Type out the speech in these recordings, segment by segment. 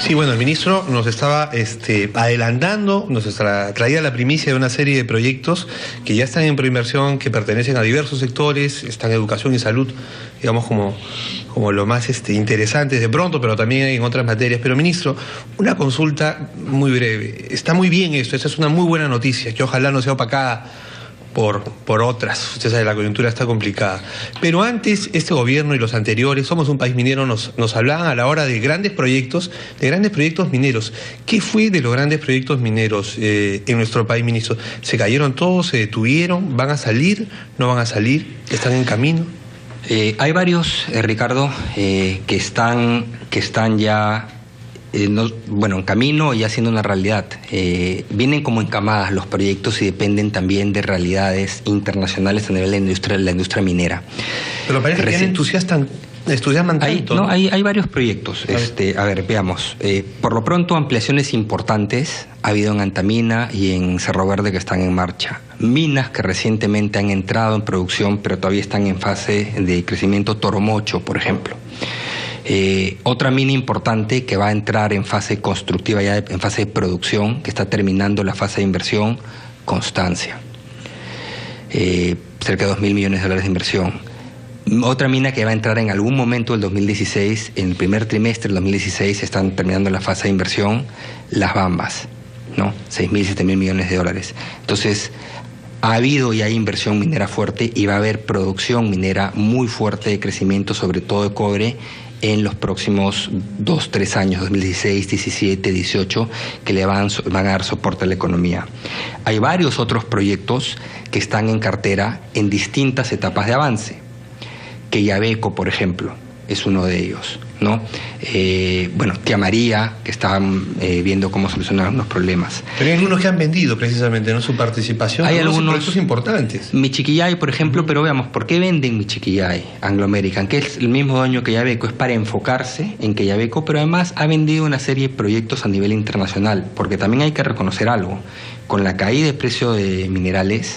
Sí, bueno, el ministro nos estaba adelantando, traía la primicia de una serie de proyectos que ya están en preinversión, que pertenecen a diversos sectores, están en educación y salud, digamos como lo más interesantes de pronto, pero también en otras materias. Pero, ministro, una consulta muy breve. Está muy bien esto, esta es una muy buena noticia, que ojalá no sea opacada por otras. Usted sabe, la coyuntura está complicada. Pero antes, este gobierno y los anteriores, Somos un País Minero, nos hablaban a la hora de grandes proyectos mineros. ¿Qué fue de los grandes proyectos mineros en nuestro país, ministro? ¿Se cayeron todos? ¿Se detuvieron? ¿Van a salir? ¿No van a salir? ¿Están en camino? Hay varios, Ricardo, que están ya en camino y ya siendo una realidad. Vienen como encamadas los proyectos y dependen también de realidades internacionales a nivel de la industria minera. Pero parece que entusiasman tanto. Hay varios proyectos. A ver, veamos. Por lo pronto, ampliaciones importantes ha habido en Antamina y en Cerro Verde que están en marcha. Minas que recientemente han entrado en producción, pero todavía están en fase de crecimiento, Toromocho, por ejemplo. Otra mina importante que va a entrar en fase constructiva, ya en fase de producción, que está terminando la fase de inversión, Constancia. Cerca de $2.000 millones de inversión. Otra mina que va a entrar en algún momento del 2016, en el primer trimestre del 2016, están terminando la fase de inversión, Las Bambas, ¿no? 6.000, 7.000 millones de dólares. Entonces, ha habido y hay inversión minera fuerte y va a haber producción minera muy fuerte de crecimiento, sobre todo de cobre, en los próximos 2-3 años, 2016, 17, 18, que le van a dar soporte a la economía. Hay varios otros proyectos que están en cartera en distintas etapas de avance. Quellaveco, por ejemplo, es uno de ellos, ¿no? Tía María, que están viendo cómo solucionar unos problemas. Pero hay algunos que han vendido precisamente, ¿no? Su participación. Hay algunos proyectos importantes. Michiquillay, por ejemplo, pero veamos, ¿por qué venden Michiquillay, Anglo American? Que es el mismo dueño que Quellaveco, es para enfocarse en Quellaveco, pero además ha vendido una serie de proyectos a nivel internacional, porque también hay que reconocer algo. Con la caída de precio de minerales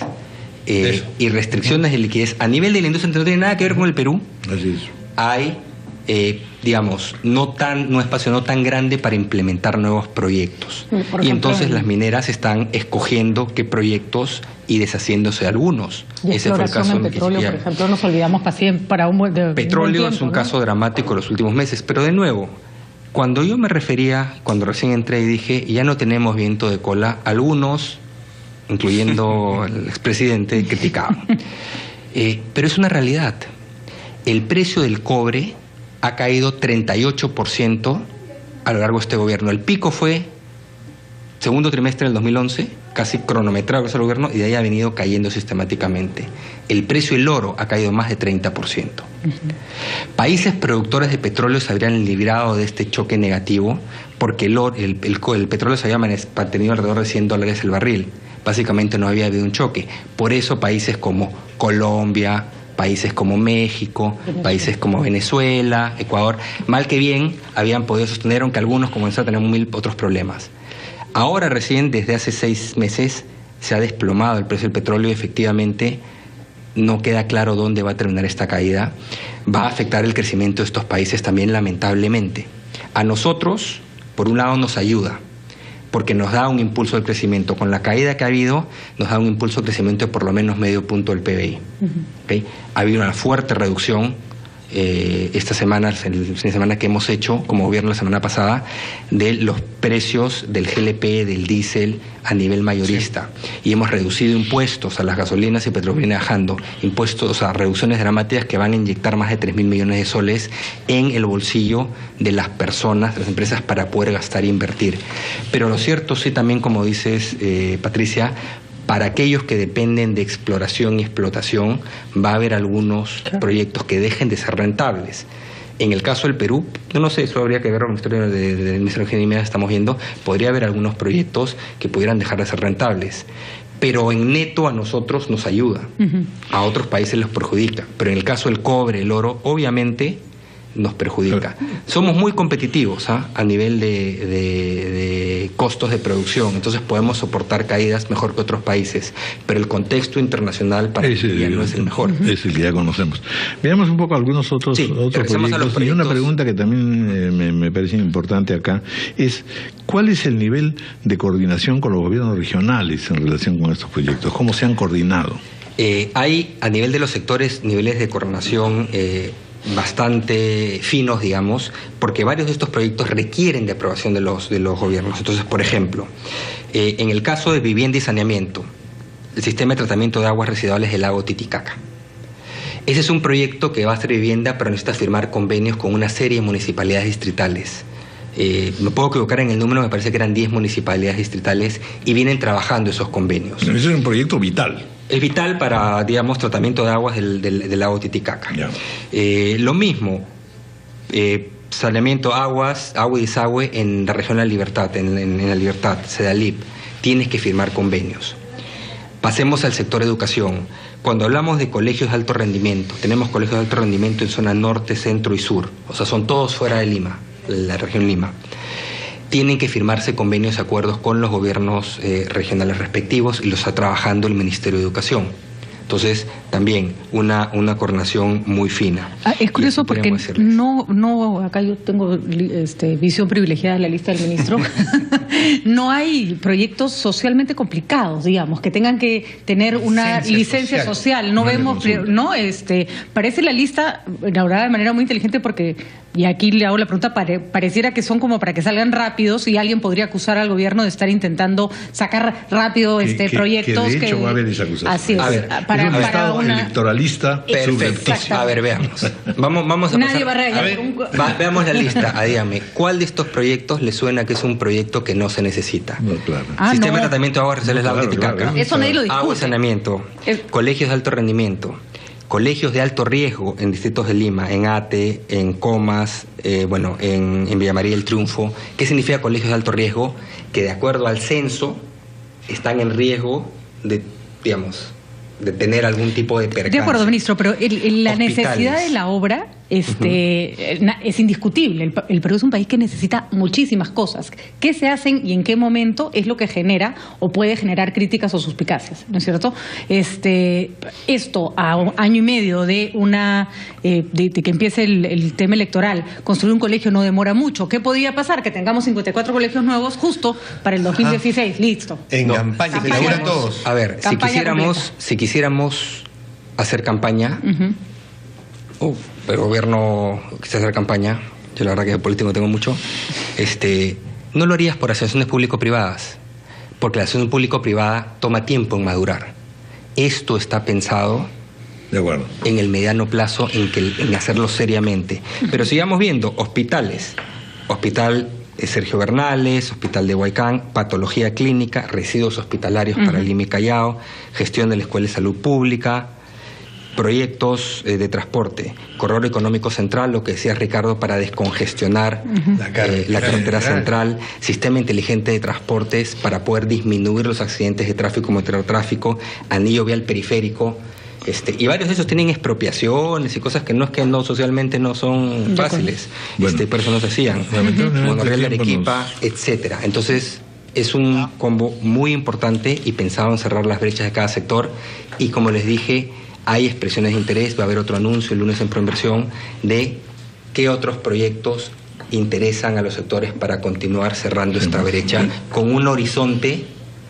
y restricciones de liquidez a nivel de la industria, no tiene nada que ver con el Perú. Así es. Hay, no espacio no tan grande para implementar nuevos proyectos. Y entonces las mineras están escogiendo qué proyectos y deshaciéndose de algunos. Ese fue el caso en petróleo, por ejemplo, nos olvidamos para un buen petróleo es un caso dramático en los últimos meses, pero de nuevo, cuando yo me refería, cuando recién entré y dije, ya no tenemos viento de cola, algunos, incluyendo el expresidente, criticaban. Pero es una realidad. El precio del cobre ha caído 38% a lo largo de este gobierno. El pico fue segundo trimestre del 2011, casi cronometrado ese gobierno, y de ahí ha venido cayendo sistemáticamente. El precio del oro ha caído más de 30%. Países productores de petróleo se habrían librado de este choque negativo porque el petróleo se había mantenido alrededor de $100 el barril. Básicamente no había habido un choque. Por eso países como Colombia, países como México, países como Venezuela, Ecuador, mal que bien, habían podido sostener, aunque algunos comenzaron a tener 1000 otros problemas. Ahora recién, desde hace 6 meses, se ha desplomado el precio del petróleo y efectivamente no queda claro dónde va a terminar esta caída. Va a afectar el crecimiento de estos países también, lamentablemente. A nosotros, por un lado, nos ayuda, porque nos da un impulso al crecimiento. Con la caída que ha habido, nos da un impulso al crecimiento de por lo menos medio punto del PBI. ¿Okay? Ha habido una fuerte reducción esta semana, el fin de semana que hemos hecho como gobierno la semana pasada, de los precios del GLP, del diésel a nivel mayorista. Sí. Y hemos reducido impuestos a las gasolinas y petróleo viene bajando. Impuestos, o sea, reducciones dramáticas que van a inyectar más de 3.000 millones de soles en el bolsillo de las personas, de las empresas, para poder gastar e invertir. Pero lo cierto, sí, también, como dices, Patricia, para aquellos que dependen de exploración y explotación, va a haber algunos proyectos que dejen de ser rentables. En el caso del Perú, yo no sé, eso habría que ver con la historia del Ministerio de Ingeniería que estamos viendo, podría haber algunos proyectos que pudieran dejar de ser rentables. Pero en neto a nosotros nos ayuda, a otros países los perjudica. Pero en el caso del cobre, el oro, obviamente nos perjudica. Somos muy competitivos a nivel de costos de producción, entonces podemos soportar caídas mejor que otros países, pero el contexto internacional para Bolivia no es el mejor. Es el que ya conocemos. Veamos un poco algunos otros proyectos. Y una pregunta que también me parece importante acá es: ¿cuál es el nivel de coordinación con los gobiernos regionales en relación con estos proyectos? ¿Cómo se han coordinado? Hay, a nivel de los sectores, niveles de coordinación bastante finos, digamos, porque varios de estos proyectos requieren de aprobación de los gobiernos. Entonces, por ejemplo, en el caso de vivienda y saneamiento, el sistema de tratamiento de aguas residuales del lago Titicaca. Ese es un proyecto que va a ser vivienda, pero necesita firmar convenios con una serie de municipalidades distritales. Me puedo equivocar en el número, me parece que eran 10 municipalidades distritales y vienen trabajando esos convenios. Ese es un proyecto vital. Es vital para, digamos, tratamiento de aguas del lago Titicaca. Lo mismo, saneamiento, agua y desagüe en la región de La Libertad, en La Libertad, Sedalip. Tienes que firmar convenios. Pasemos al sector educación. Cuando hablamos de colegios de alto rendimiento, tenemos colegios de alto rendimiento en zona norte, centro y sur. O sea, son todos fuera de Lima, la región Lima. Tienen que firmarse convenios y acuerdos con los gobiernos regionales respectivos y los está trabajando el Ministerio de Educación. Entonces, también una coordinación muy fina. Es curioso porque acá yo tengo visión privilegiada de la lista del ministro. No hay proyectos socialmente complicados, digamos, que tengan que tener una licencia social. No vemos, parece la lista elaborada de manera muy inteligente porque, y aquí le hago la pregunta, pareciera que son como para que salgan rápidos y alguien podría acusar al gobierno de estar intentando sacar rápido proyectos. Que de hecho va a haber esa acusación. Así es. A ver, es un estado electoralista. Perfecto. A ver, veamos. Vamos a Nadie pasar. va a Veamos la lista. Dígame, ¿cuál de estos proyectos le suena que es un proyecto que no se necesita? No, claro. Sistema de tratamiento de aguas residuales del lago Titicaca. Claro. Eso nadie lo discute. Agua y saneamiento. Colegios de alto rendimiento. Colegios de alto riesgo en distritos de Lima, en Ate, en Comas, en Villa María del Triunfo. ¿Qué significa colegios de alto riesgo? Que de acuerdo al censo están en riesgo de tener algún tipo de percance. De acuerdo, ministro, pero la necesidad de la obra es indiscutible. El Perú es un país que necesita muchísimas cosas. ¿Qué se hacen y en qué momento es lo que genera o puede generar críticas o suspicacias? ¿No es cierto? Esto a año y medio de que empiece el tema electoral, construir un colegio no demora mucho. ¿Qué podría pasar? Que tengamos 54 colegios nuevos justo para el 2016. Listo. En campaña, se inauguran todos. A ver, si quisiéramos hacer campaña, el gobierno quisiera hacer campaña, yo la verdad que de político no tengo mucho, no lo harías por asociaciones público-privadas, porque la asociación público-privada toma tiempo en madurar. Esto está pensado de acuerdo en el mediano plazo, en hacerlo seriamente. Pero sigamos viendo hospitales, hospital Sergio Bernales, hospital de Huaycán, patología clínica, residuos hospitalarios para Lima y Callao, gestión de la Escuela de Salud Pública, proyectos de transporte, corredor económico central, lo que decía Ricardo, para descongestionar la carretera central, sistema inteligente de transportes para poder disminuir los accidentes de tráfico como el tráfico, anillo vial periférico. Y varios de esos tienen expropiaciones y cosas que socialmente no son fáciles. Por eso no se hacían. Monorriel de Arequipa, etcétera. Entonces, es un combo muy importante y pensado en cerrar las brechas de cada sector. Y como les dije, hay expresiones de interés. Va a haber otro anuncio el lunes en Proinversión de qué otros proyectos interesan a los sectores para continuar cerrando esta brecha con un horizonte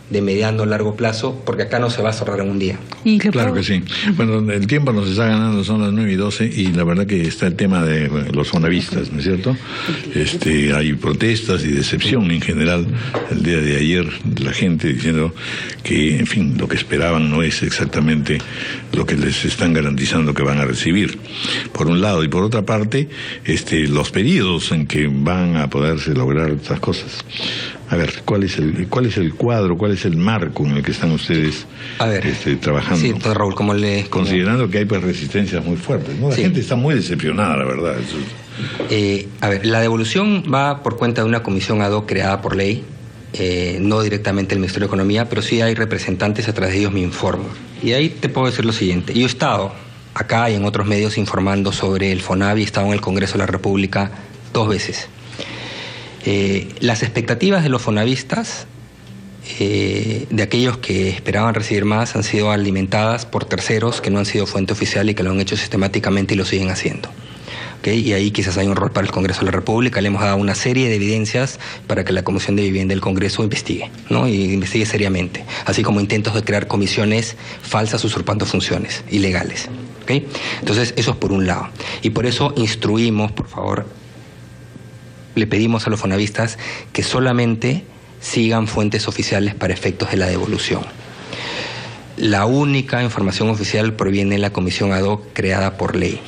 de mediano a largo plazo, porque acá no se va a cerrar en un día. Claro que sí. Bueno, el tiempo nos está ganando, son las 9:12 y la verdad que está el tema de los fonavistas, ¿no es cierto? Hay protestas y decepción en general. El día de ayer la gente diciendo que, en fin, lo que esperaban no es exactamente lo que les están garantizando que van a recibir, por un lado, y por otra parte, los periodos en que van a poderse lograr estas cosas. A ver, ¿cuál es el cuadro, cuál es el marco en el que están ustedes trabajando? Sí, doctor Raúl, considerando que hay resistencias muy fuertes, ¿no? La gente está muy decepcionada, la verdad. La devolución va por cuenta de una comisión ad hoc creada por ley, no directamente el Ministerio de Economía, pero sí hay representantes, a través de ellos me informo. Y ahí te puedo decir lo siguiente: yo he estado acá y en otros medios informando sobre el FONAVI, he estado en el Congreso de la República 2 veces. Las expectativas de los fonavistas, de aquellos que esperaban recibir más, han sido alimentadas por terceros que no han sido fuente oficial y que lo han hecho sistemáticamente y lo siguen haciendo. ¿Okay? Y ahí quizás hay un rol para el Congreso de la República. Le hemos dado una serie de evidencias para que la Comisión de Vivienda del Congreso investigue, ¿no? Y investigue seriamente, así como intentos de crear comisiones falsas usurpando funciones ilegales. ¿Okay? Entonces, eso es por un lado. Y por eso instruimos, por favor, le pedimos a los fonavistas que solamente sigan fuentes oficiales para efectos de la devolución. La única información oficial proviene de la comisión ad hoc creada por ley.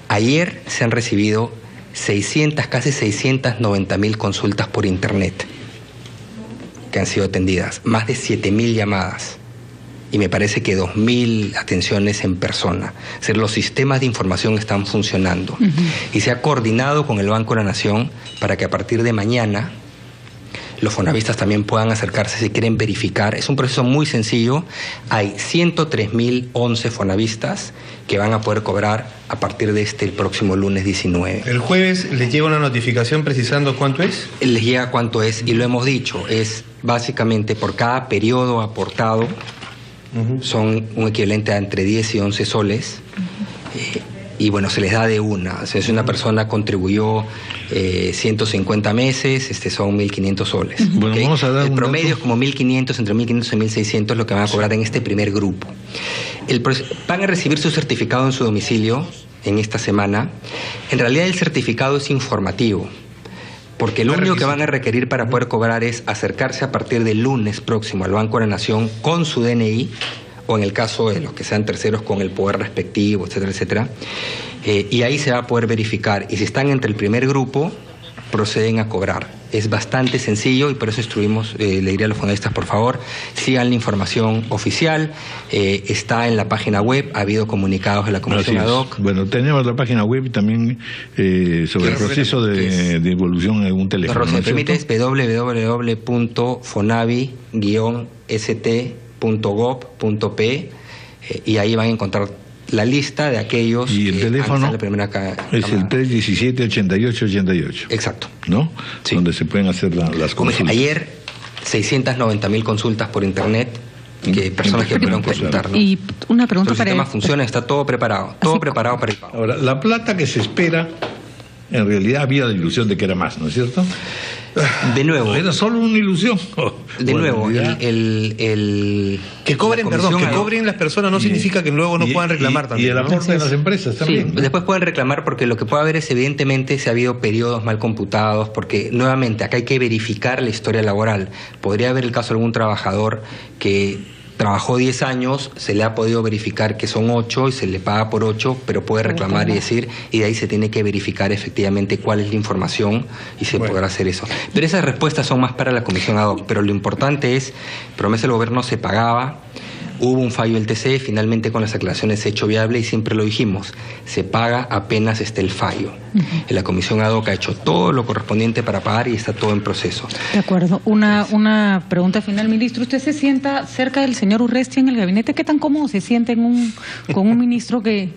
Ayer se han recibido casi 690.000 consultas por internet que han sido atendidas, más de 7.000 llamadas y me parece que 2.000 atenciones en persona. Es decir, los sistemas de información están funcionando. Y se ha coordinado con el Banco de la Nación para que a partir de mañana los fonavistas también puedan acercarse si quieren verificar. Es un proceso muy sencillo. Hay 103.011 fonavistas que van a poder cobrar a partir de el próximo lunes 19. ¿El jueves les llega una notificación precisando cuánto es? Les llega cuánto es y lo hemos dicho. Es básicamente por cada periodo aportado, son un equivalente a entre 10 y 11 soles. Y bueno, se les da de una. O sea, si una persona contribuyó 150 meses, son 1.500 soles. Bueno, ¿okay? Vamos a dar el promedio es como 1.500, entre 1.500 y 1.600 lo que van a cobrar en este primer grupo. Van a recibir su certificado en su domicilio en esta semana. En realidad el certificado es informativo, porque lo único que van a requerir para poder cobrar es acercarse a partir del lunes próximo al Banco de la Nación con su DNI, o en el caso de los que sean terceros con el poder respectivo, etcétera, etcétera. Y ahí se va a poder verificar. Y si están entre el primer grupo, proceden a cobrar. Es bastante sencillo y por eso instruimos, le diría a los fonavistas, por favor, sigan la información oficial. Está en la página web, ha hado comunicados de la Comisión ad hoc. Bueno, tenemos la página web y también sobre el proceso de devolución en un teléfono. Si me permite, es www.fonavi-st.gov.p y ahí van a encontrar la lista de aquellos y el teléfono la primera es el 317-8888. Exacto. ¿No? Sí. Donde se pueden hacer las consultas. Ayer 690.000 consultas por internet, que personas que pudieron consultar, ¿no? Y una pregunta para el sistema funciona, está todo preparado preparado para el pago. Ahora, la plata que se espera, en realidad había la ilusión de que era más, ¿no es cierto? De nuevo, era solo una ilusión. De nuevo, que cobren las personas no significa que luego no puedan reclamar también. Y el aporte de las empresas también. Sí, después pueden reclamar porque lo que puede haber es evidentemente si ha habido periodos mal computados, porque nuevamente acá hay que verificar la historia laboral. Podría haber el caso de algún trabajador que trabajó 10 años, se le ha podido verificar que son 8 y se le paga por 8, pero puede reclamar y decir, y de ahí se tiene que verificar efectivamente cuál es la información y se podrá hacer eso. Pero esas respuestas son más para la comisión ad hoc, pero lo importante es, promesa del gobierno se pagaba, hubo un fallo del TCE, finalmente con las aclaraciones se ha hecho viable y siempre lo dijimos, se paga apenas esté el fallo. La comisión ad hoc ha hecho todo lo correspondiente para pagar y está todo en proceso. De acuerdo. Una pregunta final, ministro. ¿Usted se sienta cerca del señor Urresti en el gabinete? ¿Qué tan cómodo se siente con un ministro que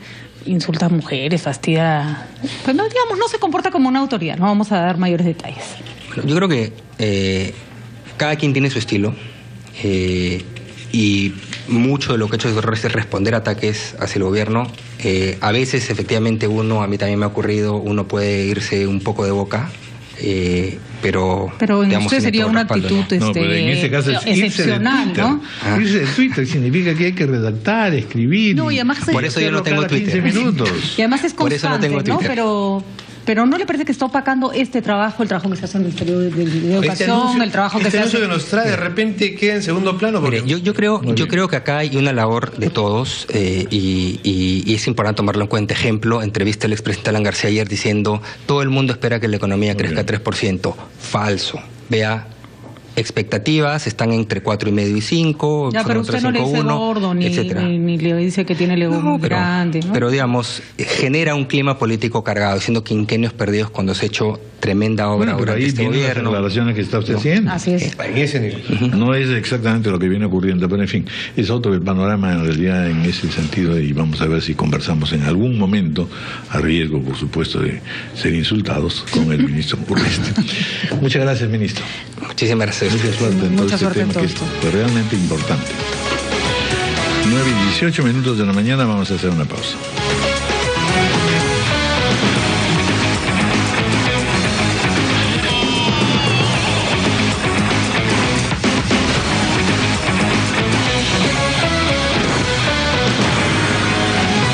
insulta a mujeres, fastidia? Pues no, digamos, no se comporta como una autoridad. No vamos a dar mayores detalles. Bueno, yo creo que cada quien tiene su estilo. Y mucho de lo que ha hecho es responder a ataques hacia el gobierno. A veces, efectivamente, a mí también me ha ocurrido, uno puede irse un poco de boca, pero en usted sería una actitud no, pero en ese caso es excepcional, ¿no? Irse de Twitter significa que hay que redactar, escribir. No, y además por eso yo no tengo Twitter. 15 minutos. Y además es constante, por eso no tengo Twitter. ¿no? Pero ¿no le parece que está opacando el trabajo que se hace en el Ministerio de Educación, el trabajo que se hace? Que nos trae de repente queda en segundo plano. Porque... Mire, yo creo que acá hay una labor de todos y es importante tomarlo en cuenta. Ejemplo, entrevista al expresidente Alan García ayer diciendo todo el mundo espera que la economía crezca 3%. Falso. Vea expectativas están entre 4,5 y 5. Ya, pero usted no le dice gordo, ni le dice que tiene el ego muy grande, ¿no? Pero digamos, genera un clima político cargado, siendo quinquenios perdidos cuando se ha hecho tremenda obra durante este gobierno. Las declaraciones que está usted haciendo. Así es. En ese nivel. No es exactamente lo que viene ocurriendo, pero en fin, es otro el panorama en realidad en ese sentido, y vamos a ver si conversamos en algún momento, a riesgo, por supuesto, de ser insultados, con el ministro Urresti. Muchas gracias, ministro. Muchísimas gracias. Mucha suerte en todo este tema que es realmente importante. 9:18 de la mañana, vamos a hacer una pausa.